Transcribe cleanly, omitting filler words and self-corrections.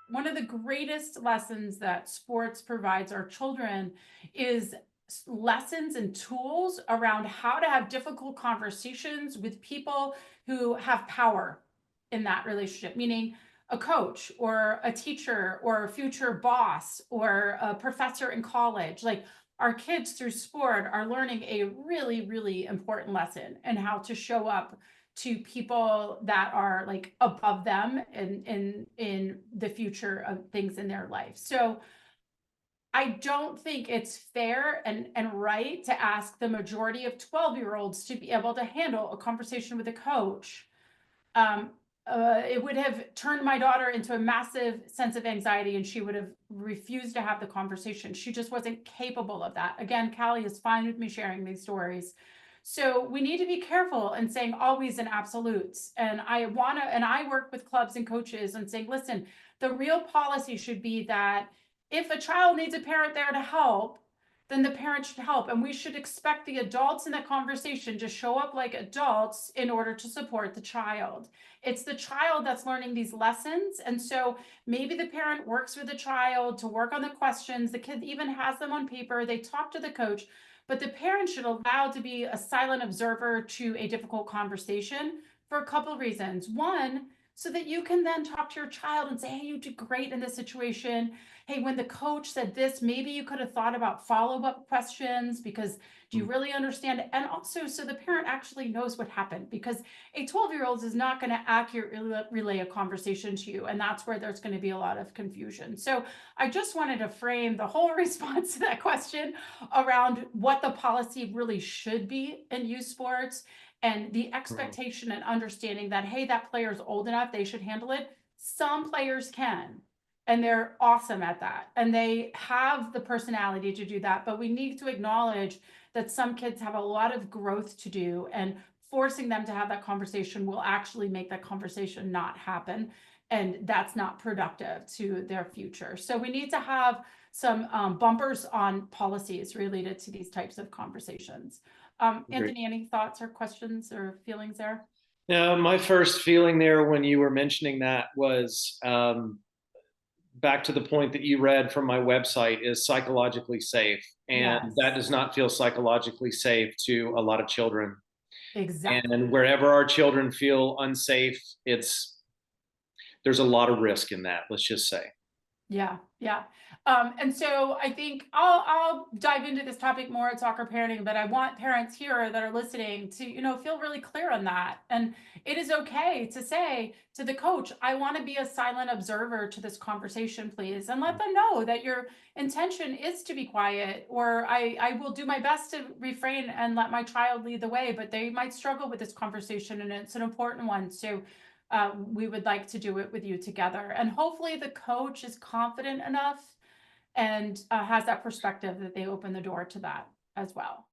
one of the greatest lessons that sports provides our children is lessons and tools around how to have difficult conversations with people who have power in that relationship, meaning a coach or a teacher or a future boss or a professor in college. Like, our kids through sport are learning a really, really important lesson and how to show up to people that are like above them in the future of things in their life. So I don't think it's fair and right to ask the majority of 12-year-olds to be able to handle a conversation with a coach. um, it would have turned my daughter into a massive sense of anxiety, and she would have refused to have the conversation. She just wasn't capable of that. Again, Callie is fine with me sharing these stories. So we need to be careful in saying always in absolutes. And I work with clubs and coaches and saying, listen, the real policy should be that if a child needs a parent there to help, then the parent should help. And we should expect the adults in the conversation to show up like adults in order to support the child. It's the child that's learning these lessons. And so maybe the parent works with the child to work on the questions. The kid even has them on paper. They talk to the coach, but the parent should allow to be a silent observer to a difficult conversation for a couple of reasons. One, so that you can then talk to your child and say, hey, you did great in this situation. Hey, when the coach said this, maybe you could have thought about follow-up questions, because do you really understand it? And also, so the parent actually knows what happened, because a 12-year-old is not going to accurately relay a conversation to you. And that's where there's going to be a lot of confusion. So I just wanted to frame the whole response to that question around what the policy really should be in youth sports, and the expectation and understanding that, hey, that player's old enough, they should handle it. Some players can, and they're awesome at that, and they have the personality to do that. But we need to acknowledge that some kids have a lot of growth to do, and forcing them to have that conversation will actually make that conversation not happen, and that's not productive to their future. So we need to have some bumpers on policies related to these types of conversations. Anthony, any thoughts or questions or feelings there? Now, my first feeling there when you were mentioning that was back to the point that you read from my website, is psychologically safe. And Yes, that does not feel psychologically safe to a lot of children. exactly. And wherever our children feel unsafe, there's a lot of risk in that, let's just say. Yeah, yeah. And so I think I'll dive into this topic more at Soccer Parenting, but I want parents here that are listening to, feel really clear on that. And it is okay to say to the coach, I want to be a silent observer to this conversation, please. And let them know that your intention is to be quiet, or I will do my best to refrain and let my child lead the way, but they might struggle with this conversation and it's an important one. So we would like to do it with you together. And hopefully the coach is confident enough and has that perspective that they open the door to that as well.